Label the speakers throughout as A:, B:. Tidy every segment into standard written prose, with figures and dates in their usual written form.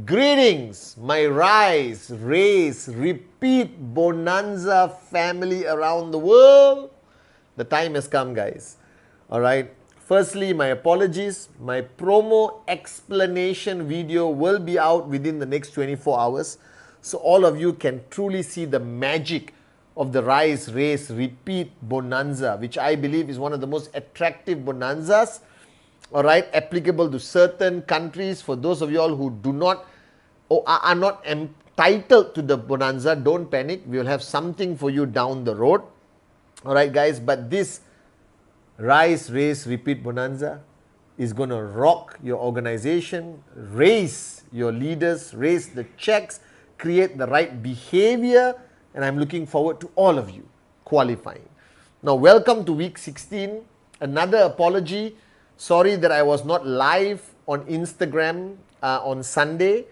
A: Greetings, my rise, race, repeat bonanza family around the world. The time has come, guys. All right. Firstly, my apologies. My promo explanation video will be out within the next 24 hours. So all of you can truly see the magic of the rise, race, repeat bonanza, which I believe is one of the most attractive bonanzas, all right, applicable to certain countries. For those of you all who do not or are not entitled to the bonanza, don't panic. We will have something for you down the road. All right, guys, but this rise, race, repeat bonanza is going to rock your organization, raise your leaders, raise the checks, create the right behavior, and I'm looking forward to all of you qualifying. Now, welcome to week 16. Another apology. Sorry that I was not live on Instagram on Sunday.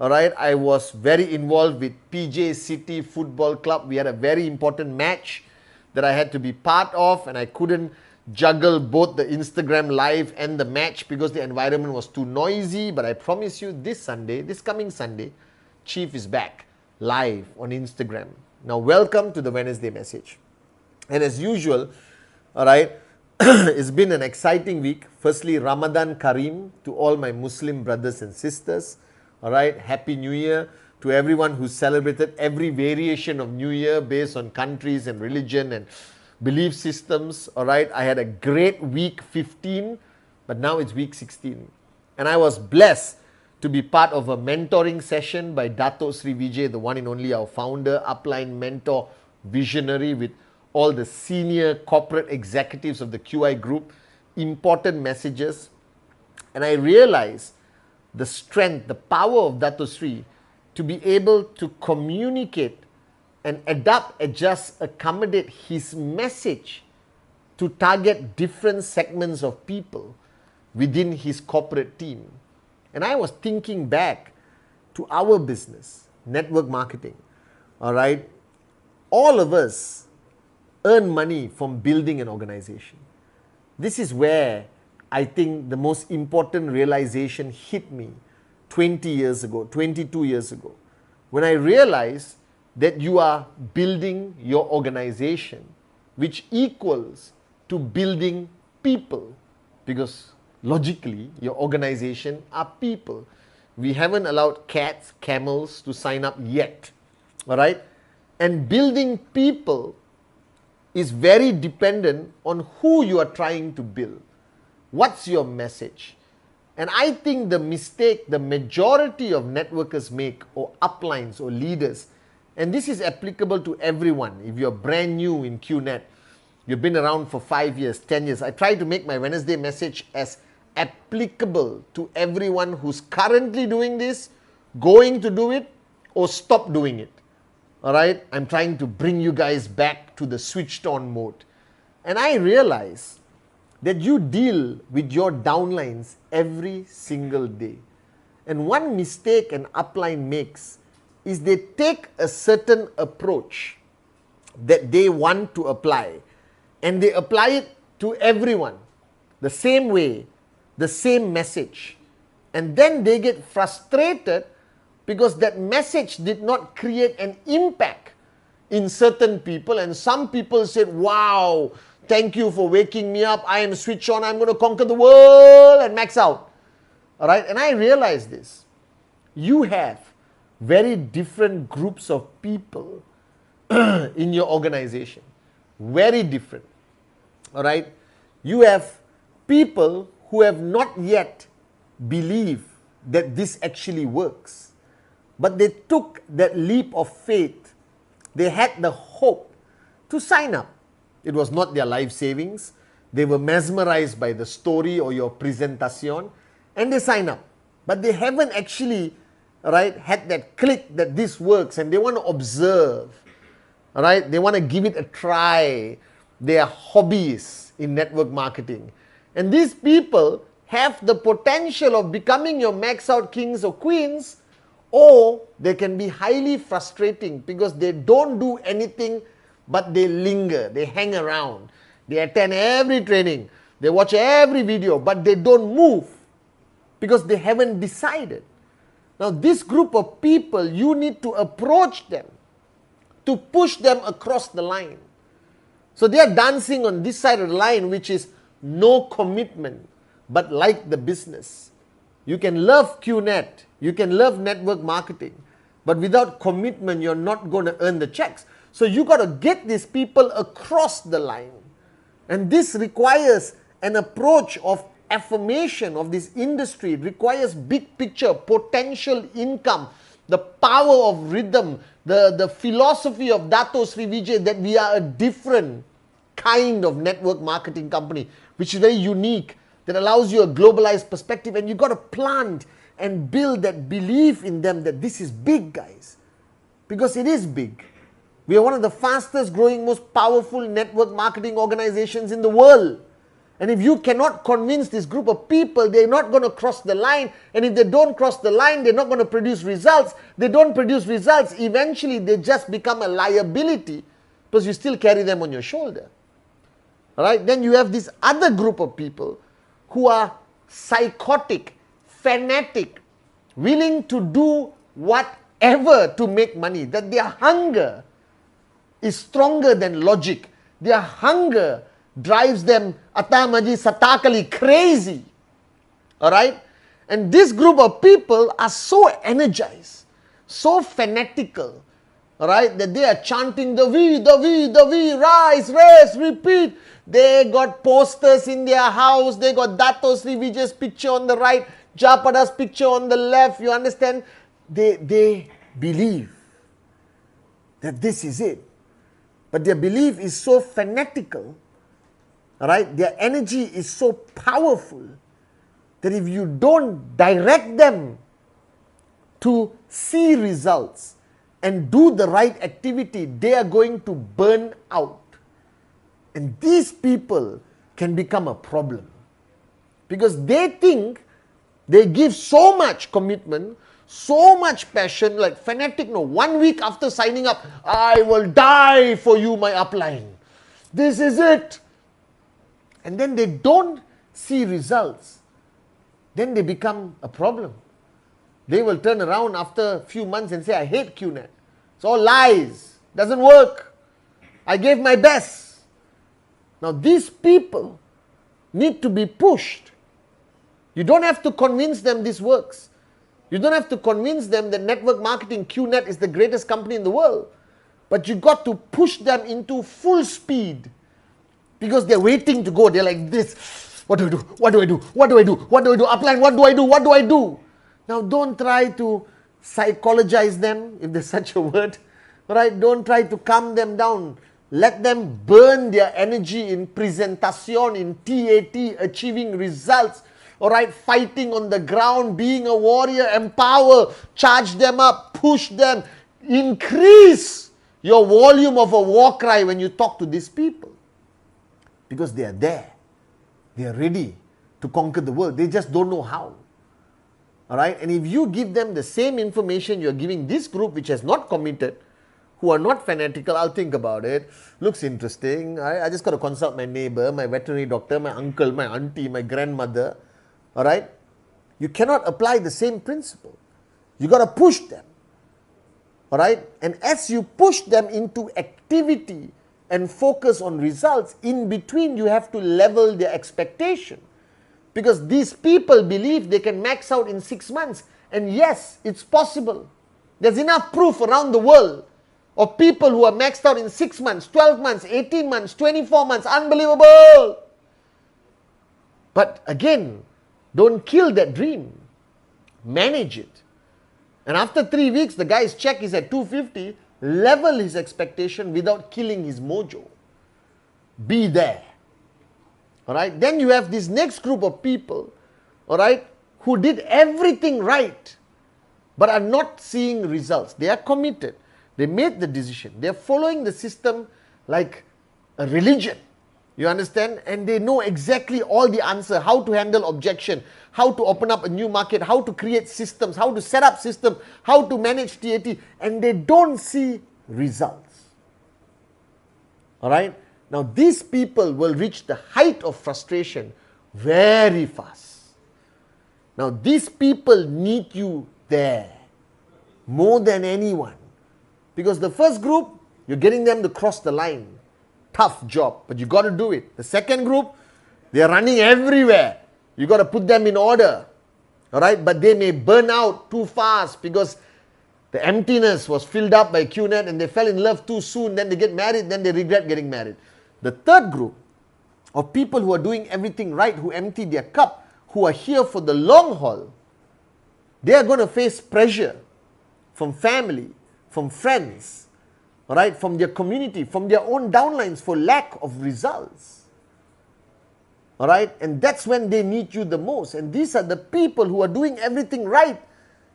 A: All right, I was very involved with PJ City Football Club. We had a very important match that I had to be part of, and I couldn't juggle both the Instagram live and the match because the environment was too noisy. But I promise you, this coming Sunday, Chief is back live on Instagram. Now, welcome to the Wednesday message. And as usual, all right, it's been an exciting week. Firstly, Ramadan Kareem to all my Muslim brothers and sisters. All right, Happy New Year to everyone who celebrated every variation of New Year based on countries and religion and belief systems. All right, I had a great week 15, but now it's week 16. And I was blessed to be part of a mentoring session by Dato Sri Vijay, the one and only our founder, upline mentor, visionary with all the senior corporate executives of the QI group. Important messages. And I realized the strength, the power of Dato Sri to be able to communicate and adapt, adjust, accommodate his message to target different segments of people within his corporate team. And I was thinking back to our business, network marketing. All right, all of us earn money from building an organization. This is where I think the most important realization hit me 20 years ago, 22 years ago, when I realized that you are building your organization, which equals to building people, because logically, your organization are people. We haven't allowed cats, camels to sign up yet, all right? And building people is very dependent on who you are trying to build. What's your message? And I think the mistake the majority of networkers make, or uplines or leaders, and this is applicable to everyone. If you're brand new in QNet, you've been around for 5 years, 10 years. I try to make my Wednesday message as applicable to everyone who's currently doing this, going to do it, or stop doing it. All right? I'm trying to bring you guys back to the switched on mode. And I realize that you deal with your downlines every single day. And one mistake an upline makes is they take a certain approach that they want to apply, and they apply it to everyone the same way, the same message. And then they get frustrated because that message did not create an impact in certain people. And some people said, wow, thank you for waking me up. I am switched on. I'm going to conquer the world and max out. All right. And I realized this. You have very different groups of people in your organization. Very different. All right. You have people who have not yet believed that this actually works. But they took that leap of faith. They had the hope to sign up. It was not their life savings. They were mesmerized by the story or your presentation, and they sign up. But they haven't actually, right, had that click that this works, and they want to observe. All right, they want to give it a try. They are hobbyists in network marketing. And these people have the potential of becoming your max out kings or queens, or they can be highly frustrating because they don't do anything but they linger, they hang around, they attend every training, they watch every video, but they don't move because they haven't decided. Now this group of people, you need to approach them to push them across the line. So they are dancing on this side of the line, which is no commitment, but like the business. You can love QNet, you can love network marketing, but without commitment, you're not going to earn the checks. So you got to get these people across the line. And this requires an approach of affirmation of this industry. It requires big picture, potential income, the power of rhythm, the philosophy of Dato Sri Vijay, that we are a different kind of network marketing company, which is very unique, that allows you a globalized perspective. And you got to plant and build that belief in them that this is big, guys. Because it is big. We are one of the fastest growing, most powerful network marketing organizations in the world. And if you cannot convince this group of people, they're not going to cross the line. And if they don't cross the line, they're not going to produce results. They don't produce results. Eventually, they just become a liability because you still carry them on your shoulder. All right? Then you have this other group of people who are psychotic, fanatic, willing to do whatever to make money. That their hunger is stronger than logic. Their hunger drives them atamaji satakali crazy. Alright? And this group of people are so energized, so fanatical, alright, that they are chanting the V, rise, race, repeat. They got posters in their house, they got Dato Sri Vijay's picture on the right, Japada's picture on the left, you understand? They believe that this is it. But their belief is so fanatical, alright, their energy is so powerful that if you don't direct them to see results and do the right activity, they are going to burn out. And these people can become a problem because they think they give so much commitment, so much passion, like fanatic. No, 1 week after signing up, I will die for you, my upline. This is it. And then they don't see results. Then they become a problem. They will turn around after a few months and say, I hate QNet. It's all lies. Doesn't work. I gave my best. Now these people need to be pushed. You don't have to convince them this works. You don't have to convince them that network marketing, QNet, is the greatest company in the world. But you got to push them into full speed because they're waiting to go. They're like this. What do I do? What do I do? What do I do? What do I do? Upline, what do I do? What do I do? Now don't try to psychologize them, if there's such a word. Right? Don't try to calm them down. Let them burn their energy in presentation, in TAT, achieving results. Alright, fighting on the ground, being a warrior, empower, charge them up, push them, increase your volume of a war cry when you talk to these people. Because they are there. They are ready to conquer the world. They just don't know how. Alright, and if you give them the same information you are giving this group which has not committed, who are not fanatical, I'll think about it. Looks interesting. I just got to consult my neighbor, my veterinary doctor, my uncle, my auntie, my grandmother. Alright? You cannot apply the same principle. You got to push them. Alright? And as you push them into activity and focus on results, in between you have to level their expectation. Because these people believe they can max out in 6 months. And yes, it's possible. There's enough proof around the world of people who are maxed out in 6 months, 12 months, 18 months, 24 months. Unbelievable! But again, don't kill that dream. Manage it. And after 3 weeks, the guy's check is at 250. Level his expectation without killing his mojo. Be there. Alright? Then you have this next group of people, alright, who did everything right, but are not seeing results. They are committed. They made the decision. They are following the system like a religion. You understand? And they know exactly all the answer, how to handle objection, how to open up a new market, how to create systems, how to set up systems, how to manage TAT, and they don't see results. Alright? Now these people will reach the height of frustration very fast. Now these people need you there. more than anyone. Because the first group, you're getting them to cross the line. Tough job, but you got to do it. The second group, they're running everywhere. You got to put them in order. All right, but they may burn out too fast because the emptiness was filled up by QNet and they fell in love too soon. Then they get married, then they regret getting married. The third group of people who are doing everything right, who empty their cup, who are here for the long haul, they are going to face pressure from family, from friends, all right, from their community, from their own downlines for lack of results. All right, and that's when they need you the most. And these are the people who are doing everything right.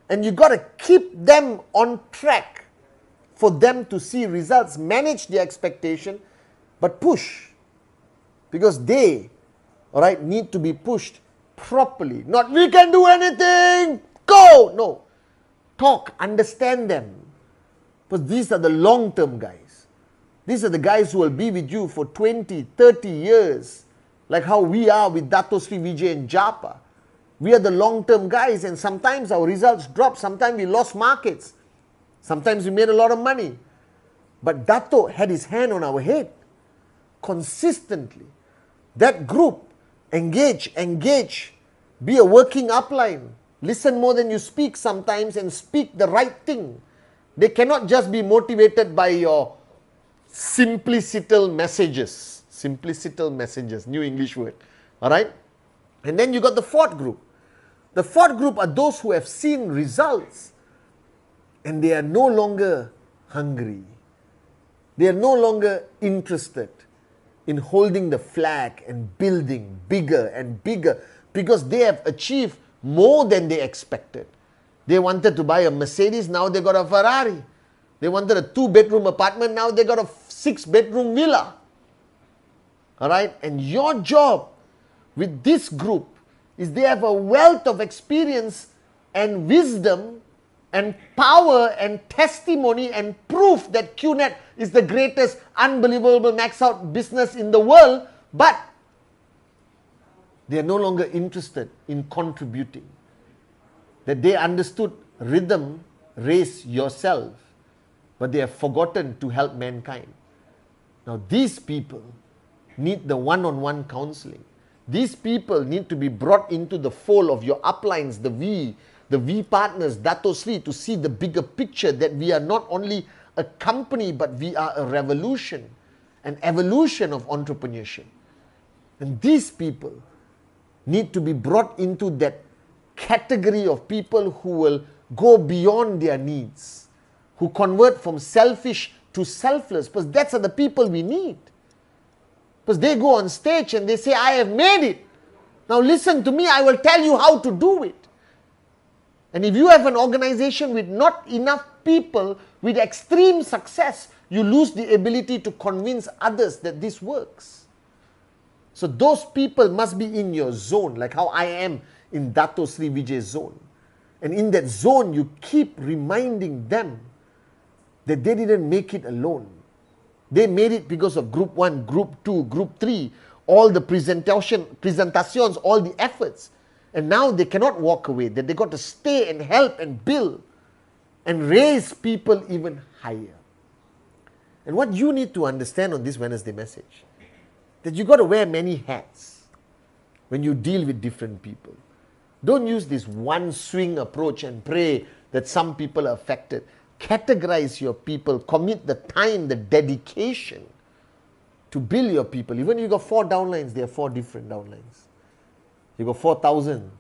A: And you got to keep them on track for them to see results. Manage their expectation, but push. Because they, all right, need to be pushed properly. Not, we can do anything, go! No. Talk, understand them. Because these are the long-term guys. These are the guys who will be with you for 20, 30 years. Like how we are with Dato Sri Vijay and Japa. We are the long-term guys, and sometimes our results drop. Sometimes we lost markets. Sometimes we made a lot of money. But Dato had his hand on our head consistently. That group, engage. Be a working upline. Listen more than you speak sometimes and speak the right thing. They cannot just be motivated by your simplicital messages. Simplicital messages, new English word. All right? And then you got the fourth group. The fourth group are those who have seen results and they are no longer hungry. They are no longer interested in holding the flag and building bigger and bigger because they have achieved more than they expected. They wanted to buy a Mercedes, now they got a Ferrari. They wanted a 2-bedroom apartment, now they got a 6-bedroom villa. All right, and your job with this group is they have a wealth of experience and wisdom and power and testimony and proof that QNet is the greatest unbelievable max out business in the world, but they are no longer interested in contributing. That they understood rhythm, race yourself, but they have forgotten to help mankind. Now these people need the one-on-one counseling. These people need to be brought into the fold of your uplines, the V partners, Dato Sri, to see the bigger picture that we are not only a company, but we are a revolution, an evolution of entrepreneurship. And these people need to be brought into that category of people who will go beyond their needs, who convert from selfish to selfless, because that's the people we need. Because they go on stage and they say, I have made it. Now listen to me, I will tell you how to do it. And if you have an organization with not enough people with extreme success, you lose the ability to convince others that this works. So those people must be in your zone, like how I am in Dato Sri Vijay's zone. And in that zone, you keep reminding them that they didn't make it alone. They made it because of group 1, group 2, group 3, all the presentations, all the efforts. And now they cannot walk away, that they got to stay and help and build and raise people even higher. And what you need to understand on this Wednesday message, that you got to wear many hats when you deal with different people. Don't use this one swing approach and pray that some people are affected. Categorize your people, commit the time, the dedication to build your people. Even if you got 4 downlines, there are 4 different downlines. You got 4,000,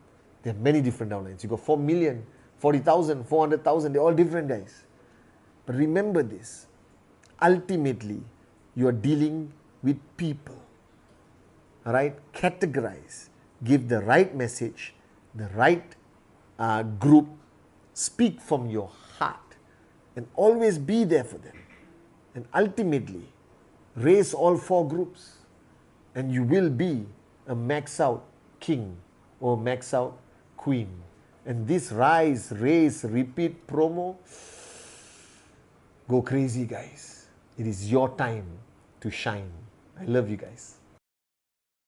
A: there are many different downlines. You got 4 million, 40,000, 400,000, they're all different guys. But remember this, ultimately, you are dealing with people. All right? Categorize, give the right message, the right group, speak from your heart. And always be there for them. And ultimately, raise all 4 groups. And you will be a max out king or max out queen. And this rise, raise, repeat promo, go crazy guys. It is your time to shine. I love you guys.